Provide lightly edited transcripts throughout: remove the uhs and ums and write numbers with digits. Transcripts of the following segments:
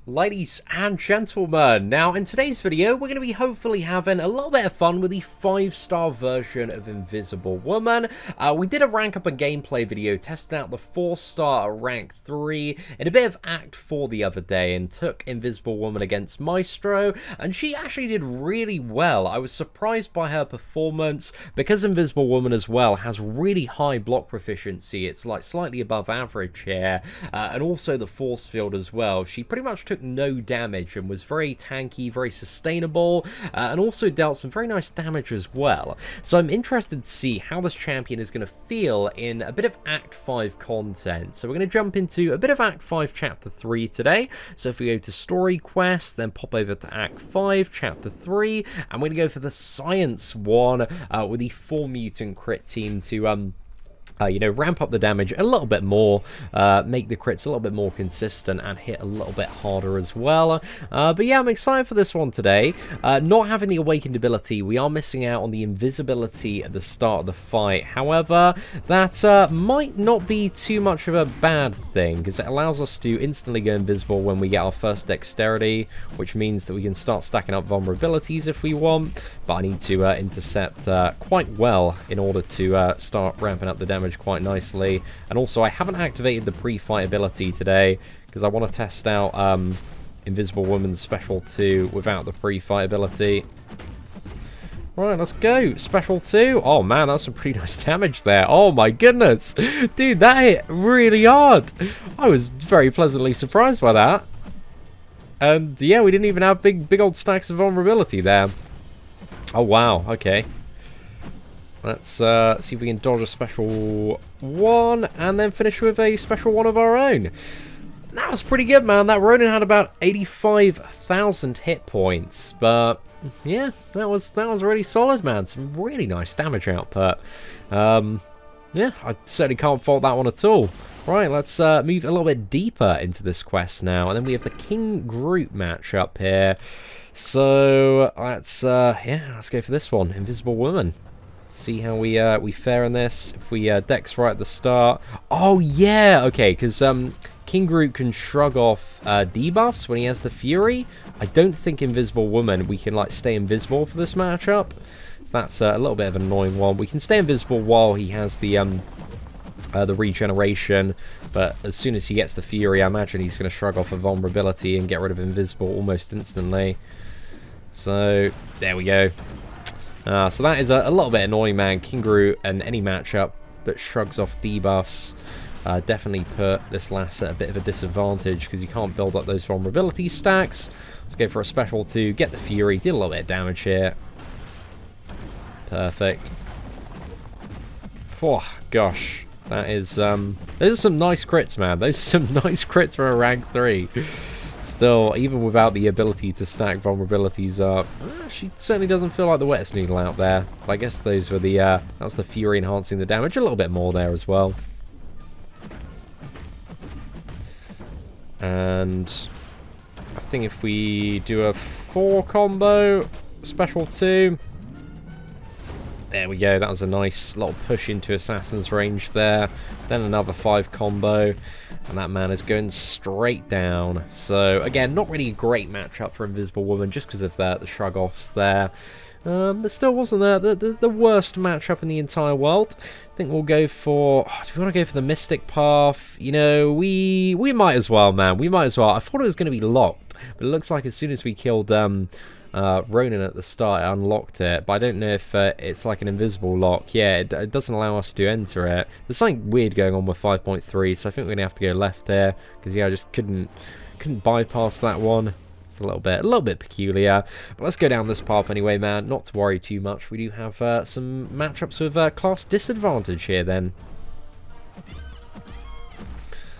Ladies and gentlemen, now in today's video we're going to be hopefully having a little bit of fun with the 5-star version of Invisible Woman. We did a rank up and gameplay video testing out the 4-star rank 3 in a bit of Act 4 the other day and took Invisible Woman against Maestro, and she actually did really well. I was surprised by her performance because Invisible Woman as well has really high block proficiency. It's like slightly above average here, and also the force field as well. She pretty much took no damage and was very tanky, very sustainable, and also dealt some very nice damage as well. So I'm interested to see how this champion is going to feel in a bit of Act 5 content. So we're going to jump into a bit of Act 5 Chapter 3 today. So if we go to Story Quest, then pop over to Act 5 Chapter 3, and we're going to go for the Science one with the 4 mutant crit team to ramp up the damage a little bit more, make the crits a little bit more consistent, and hit a little bit harder as well. But yeah, I'm excited for this one today. Not having the Awakened ability, we are missing out on the invisibility at the start of the fight. However, that might not be too much of a bad thing, because it allows us to instantly go invisible when we get our first dexterity, which means that we can start stacking up vulnerabilities if we want. But I need to intercept quite well in order to start ramping up the damage quite nicely. And also I haven't activated the pre-fight ability today because I want to test out Invisible Woman's Special 2 without the pre-fight ability. Right, let's go. Special 2. Oh man, that's some pretty nice damage there. Oh my goodness. Dude, that hit really hard. I was very pleasantly surprised by that. And yeah, we didn't even have big old stacks of vulnerability there. Oh wow, okay. Let's see if we can dodge a special 1 and then finish with a special 1 of our own. That was pretty good, man. That Ronin had about 85,000 hit points, but yeah, that was really solid, man. Some really nice damage output. Yeah, I certainly can't fault that one at all. Right, let's move a little bit deeper into this quest now, and then we have the King Groot match up here. So let's let's go for this one, Invisible Woman. See how we fare in this. If we dex right at the start. Oh yeah, okay, because King Groot can shrug off debuffs when he has the Fury. I don't think Invisible Woman we can like stay invisible for this matchup. So that's a little bit of an annoying one. We can stay invisible while he has the regeneration, but as soon as he gets the Fury, I imagine he's going to shrug off a vulnerability and get rid of invisible almost instantly. So there we go. So that is a little bit annoying, man. King Groot and any matchup that shrugs off debuffs definitely put this lass at a bit of a disadvantage because you can't build up those vulnerability stacks. Let's go for a special to get the Fury. Did a little bit of damage here. Perfect. Oh, gosh. That is, those are some nice crits, man. Those are some nice crits for a rank 3. Still, even without the ability to stack vulnerabilities up, she certainly doesn't feel like the wettest noodle out there. But I guess those were the, that was the Fury enhancing the damage a little bit more there as well. And I think if we do a 4 combo, special 2, there we go. That was a nice little push into Assassin's range there. Then another 5 combo. And that man is going straight down. So, again, not really a great matchup for Invisible Woman just because of the shrug-offs there. But still wasn't the worst matchup in the entire world. I think we'll go for... Oh, do we want to go for the Mystic Path? You know, we might as well, man. We might as well. I thought it was going to be locked. But it looks like as soon as we killed... Ronin at the start, it unlocked it, but I don't know if it's like an invisible lock. Yeah, it doesn't allow us to enter it. There's something weird going on with 5.3, so I think we're gonna have to go left there because yeah, I just couldn't bypass that one. It's a little bit peculiar, but let's go down this path anyway, man. Not to worry too much. We do have some matchups with class disadvantage here. Then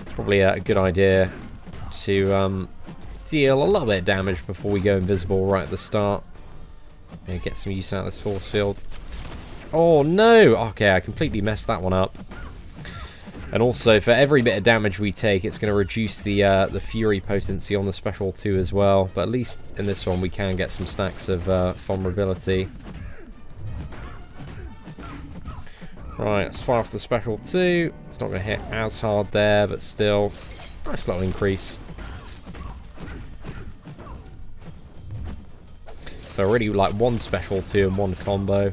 it's probably a good idea to deal a little bit of damage before we go invisible right at the start. Yeah, get some use out of this force field. Oh no! Okay, I completely messed that one up. And also, for every bit of damage we take, it's going to reduce the Fury potency on the special 2 as well. But at least in this one, we can get some stacks of vulnerability. Right, let's fire off the special 2. It's not going to hit as hard there, but still, nice little increase. So already like one special 2 and one combo.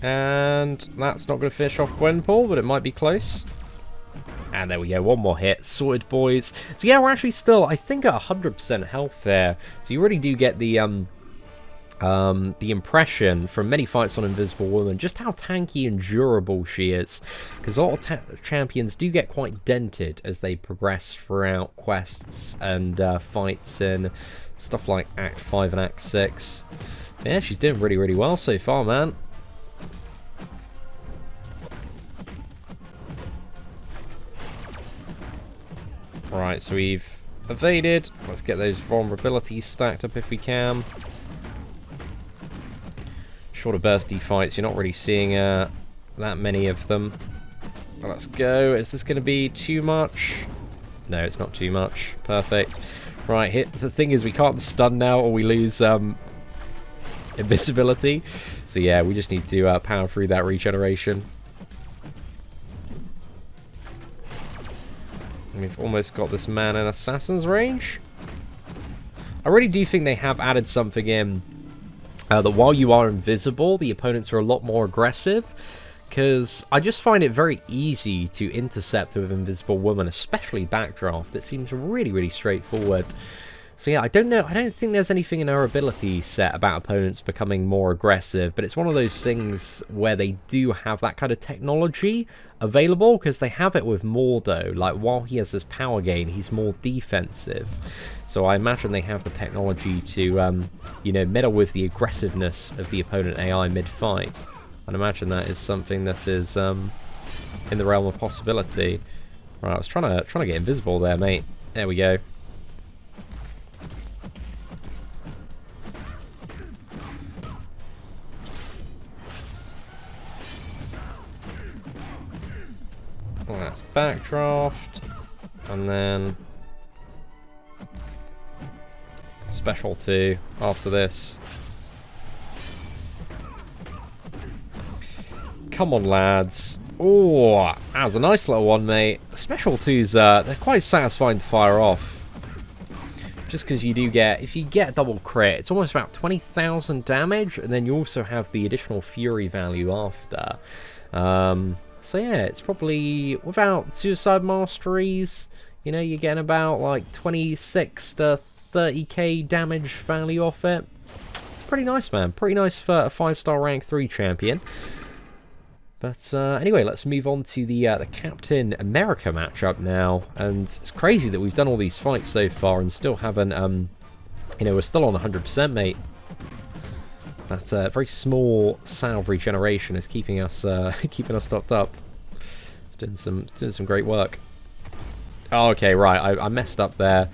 And that's not going to finish off Gwenpool, but it might be close. And there we go, one more hit. Sorted, boys. So yeah, we're actually still, I think, at 100% health there. So you really do get the impression from many fights on Invisible Woman just how tanky and durable she is. Because a lot of champions do get quite dented as they progress throughout quests and fights in stuff like Act 5 and Act 6. So yeah, she's doing really, really well so far, man. Right, so we've evaded. Let's get those vulnerabilities stacked up if we can. Shorter bursty fights, you're not really seeing that many of them. But let's go. Is this going to be too much? No, it's not too much. Perfect. Right, hit. The thing is, we can't stun now or we lose invisibility. So yeah, we just need to power through that regeneration. We've almost got this man in assassin's range. I really do think they have added something in that while you are invisible, the opponents are a lot more aggressive. Because I just find it very easy to intercept with Invisible Woman, especially backdraft. It seems really, really straightforward. So yeah, I don't know. I don't think there's anything in her ability set about opponents becoming more aggressive, but it's one of those things where they do have that kind of technology available, because they have it with Mordo. Like, while he has this power gain, he's more defensive. So I imagine they have the technology to, you know, meddle with the aggressiveness of the opponent AI mid-fight. I'd imagine that is something that is in the realm of possibility. Right, I was trying to get invisible there, mate. There we go. Well, that's backdraft, and then special 2 after this. Come on, lads. Oh, that's a nice little one, mate. Special 2s, they're quite satisfying to fire off. Just because you do get, if you get a double crit, it's almost about 20,000 damage, and then you also have the additional fury value after. So yeah, it's probably, without suicide masteries, you know, you're getting about like 26 to 30k damage value off it. It's pretty nice, man. Pretty nice for a 5-star rank 3 champion. But anyway, let's move on to the Captain America matchup now. And it's crazy that we've done all these fights so far and still haven't, you know, we're still on 100%, mate. That very small salve regeneration is keeping us topped up. It's doing some great work. Oh, okay, right. I messed up there.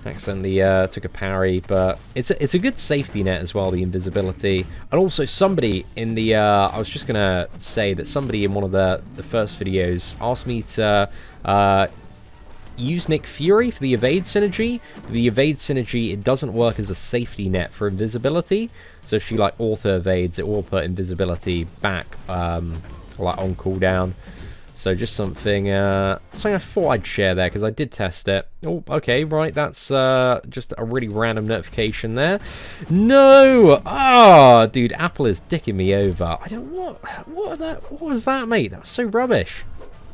Accidentally took a parry, but it's a good safety net as well, the invisibility. And also somebody in the I was just gonna say that somebody in one of the first videos asked me to use Nick Fury for the evade synergy. The evade synergy, it doesn't work as a safety net for invisibility. So if she like auto evades, it will put invisibility back like on cooldown. So just something I thought I'd share there, because I did test it. Oh, okay, right, that's just a really random notification there. No! Ah, dude, Apple is dicking me over. I don't, what was that, mate? That was so rubbish.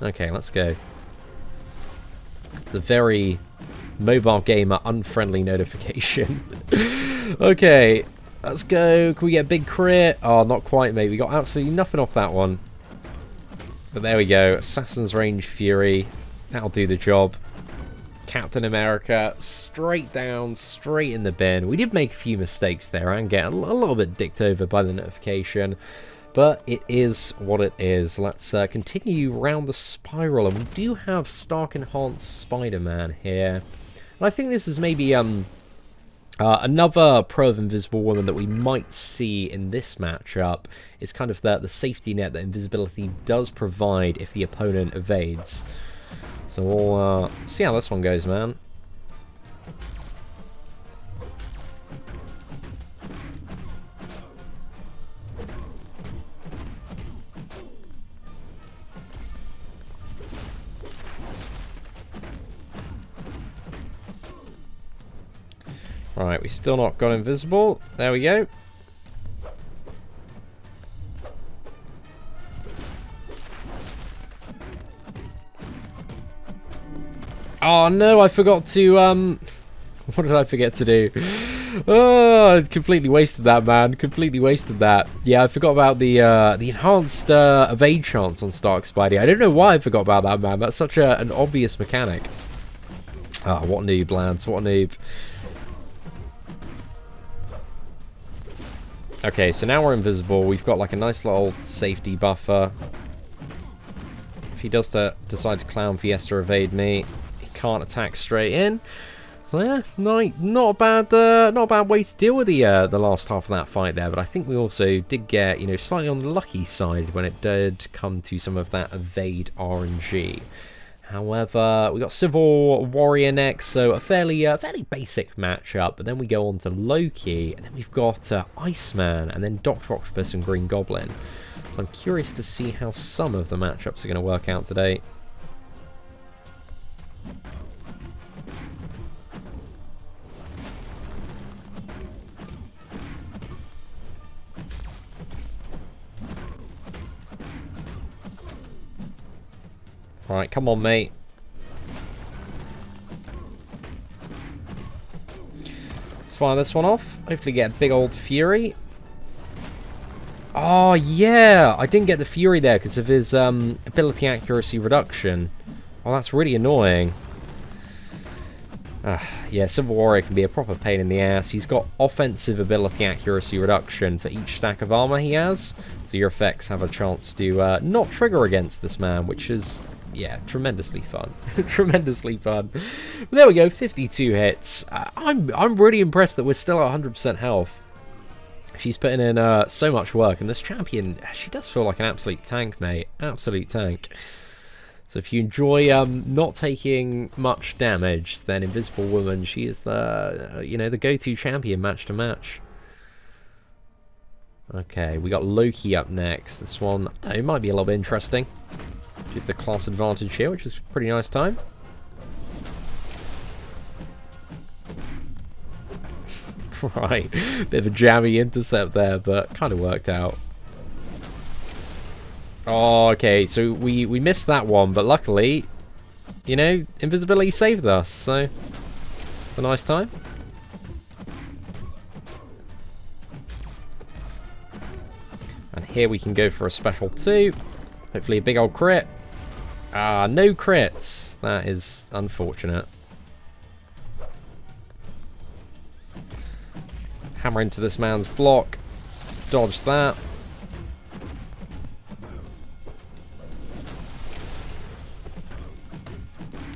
Okay, let's go. It's a very mobile gamer unfriendly notification. Okay, let's go. Can we get a big crit? Oh, not quite, mate. We got absolutely nothing off that one. But there we go. Assassin's Range Fury. That'll do the job. Captain America. Straight down. Straight in the bin. We did make a few mistakes there and get a little bit dicked over by the notification. But it is what it is. Let's continue round the spiral. And we do have Stark Enhanced Spider-Man here. And I think this is maybe another pro of Invisible Woman that we might see in this matchup. Is kind of the safety net that invisibility does provide if the opponent evades. So we'll see how this one goes, man. Right, we still not got invisible. There we go. Oh no, I forgot to, what did I forget to do? Oh, I completely wasted that, man. Completely wasted that. Yeah, I forgot about the enhanced evade chance on Stark Spidey. I don't know why I forgot about that, man. That's such an obvious mechanic. Ah, what a noob, lads. What a noob. Okay, so now we're invisible. We've got like a nice little safety buffer. If he does decide to Clown Fiesta evade me, he can't attack straight in. So yeah, not a bad way to deal with the last half of that fight there. But I think we also did get, you know, slightly on the lucky side when it did come to some of that evade RNG. However, we got Civil Warrior next, so a fairly basic matchup. But then we go on to Loki, and then we've got Iceman, and then Dr. Octopus and Green Goblin. So I'm curious to see how some of the matchups are going to work out today. Right, come on, mate. Let's fire this one off. Hopefully get a big old Fury. Oh, yeah. I didn't get the Fury there because of his ability accuracy reduction. Oh, that's really annoying. Yeah, Civil Warrior can be a proper pain in the ass. He's got offensive ability accuracy reduction for each stack of armor he has. So your effects have a chance to not trigger against this man, which is... yeah, tremendously fun. Tremendously fun. But there we go, 52 hits. I'm really impressed that we're still at 100% health. She's putting in so much work, and this champion, she does feel like an absolute tank, mate. Absolute tank. So if you enjoy not taking much damage, then Invisible Woman, she is the, you know, the go-to champion match to match. Okay, we got Loki up next. This one, it might be a little bit interesting. Give the class advantage here, which is a pretty nice time. Right, bit of a jammy intercept there, but kind of worked out. Oh, okay, so we missed that one, but luckily, you know, invisibility saved us, so it's a nice time. And here we can go for a special 2. Hopefully a big old crit. Ah, no crits. That is unfortunate. Hammer into this man's block. Dodge that.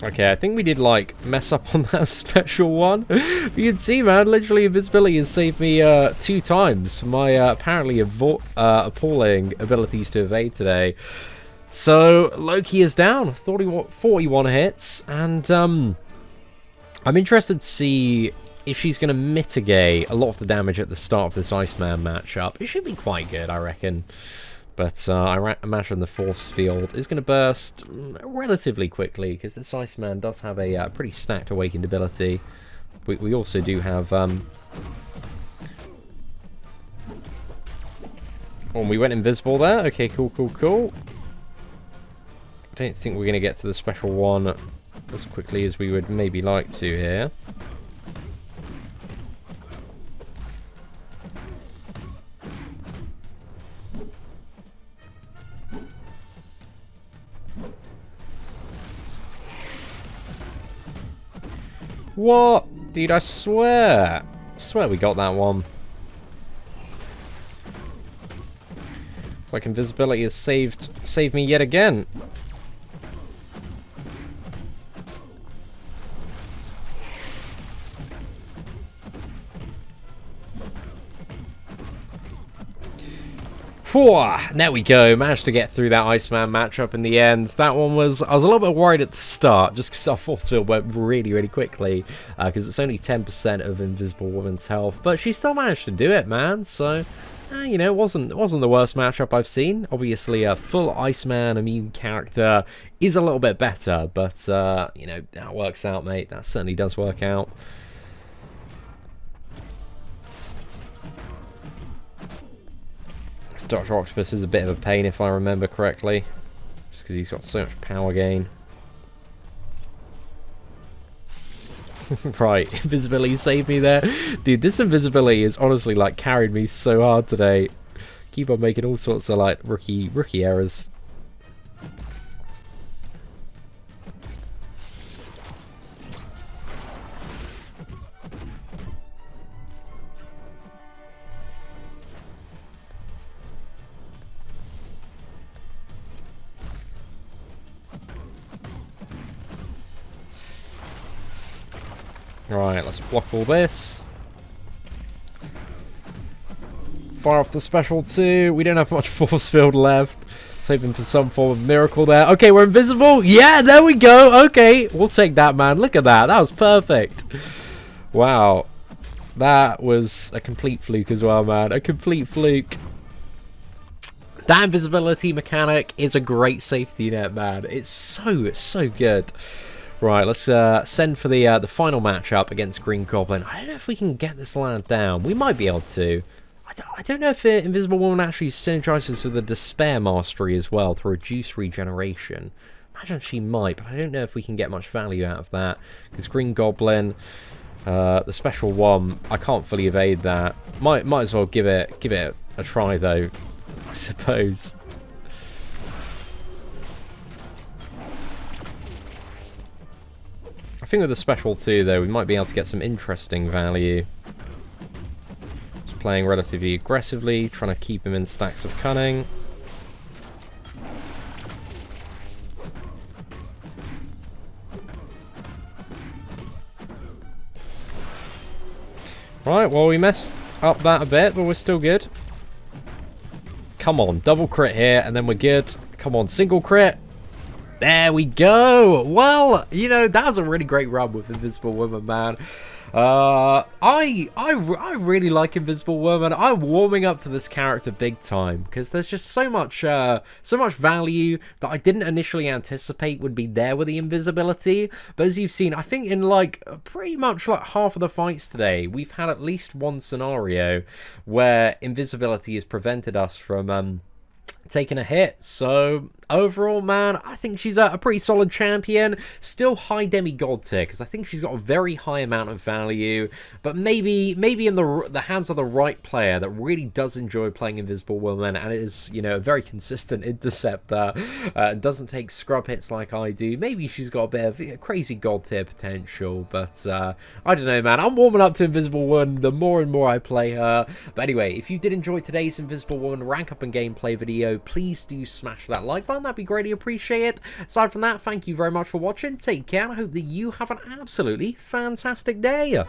Okay, I think we did, like, mess up on that special one. You can see, man, literally invisibility has saved me 2 times for my apparently appalling abilities to evade today. So, Loki is down. 41 hits, and I'm interested to see if she's going to mitigate a lot of the damage at the start of this Iceman matchup. It should be quite good, I reckon. But I imagine the force field is going to burst relatively quickly, because this Iceman does have a pretty stacked awakened ability. We also do have... Oh, we went invisible there. Okay, cool, cool, cool. I don't think we're going to get to the special one as quickly as we would maybe like to here. What? Dude, I swear. I swear we got that one. It's like invisibility has saved me yet again. There we go, managed to get through that Iceman matchup in the end. That one was, I was a little bit worried at the start, just because our force field went really, really quickly, because it's only 10% of Invisible Woman's health, but she still managed to do it, man, so, you know, it wasn't the worst matchup I've seen. Obviously, a full Iceman immune character is a little bit better, but, you know, that works out, mate, that certainly does work out. Dr. Octopus is a bit of a pain if I remember correctly. Just because he's got so much power gain. Right, invisibility saved me there. Dude, this invisibility has honestly like carried me so hard today. Keep on making all sorts of like rookie errors. Right, let's block all this. Fire off the special 2. We don't have much force field left. Let's hoping for some form of miracle there. Okay, we're invisible. Yeah, there we go. Okay, we'll take that, man. Look at that. That was perfect. Wow. That was a complete fluke as well, man. A complete fluke. That invisibility mechanic is a great safety net, man. It's so good. Right, let's send for the final matchup against Green Goblin. I don't know if we can get this lad down. We might be able to. I don't know if Invisible Woman actually synergizes with the Despair Mastery as well through a juice regeneration. Imagine she might, but I don't know if we can get much value out of that. Because Green Goblin, the special one, I can't fully evade that. Might as well give it a try though, I suppose. I think with the special 2 though, we might be able to get some interesting value. Just playing relatively aggressively, trying to keep him in stacks of cunning. Right, well we messed up that a bit, but we're still good. Come on, double crit here, and then we're good. Come on, single crit. There we go. Well, you know, that was a really great run with Invisible Woman, man. I really like Invisible Woman. I'm warming up to this character big time because there's just so much value that I didn't initially anticipate would be there with the invisibility. But as you've seen, I think in like pretty much like half of the fights today, we've had at least one scenario where invisibility has prevented us from taking a hit. So overall, man, I think she's a pretty solid champion. Still high demigod tier because I think she's got a very high amount of value, but maybe in the hands of the right player that really does enjoy playing Invisible Woman and is, you know, a very consistent interceptor and doesn't take scrub hits like I do, maybe she's got a bit of crazy god tier potential. But I don't know, man, I'm warming up to Invisible Woman the more and more I play her. But anyway, if you did enjoy today's Invisible Woman rank up and gameplay video, please do smash that like button. That'd be greatly appreciated. Aside from that, thank you very much for watching. Take care, and I hope that you have an absolutely fantastic day.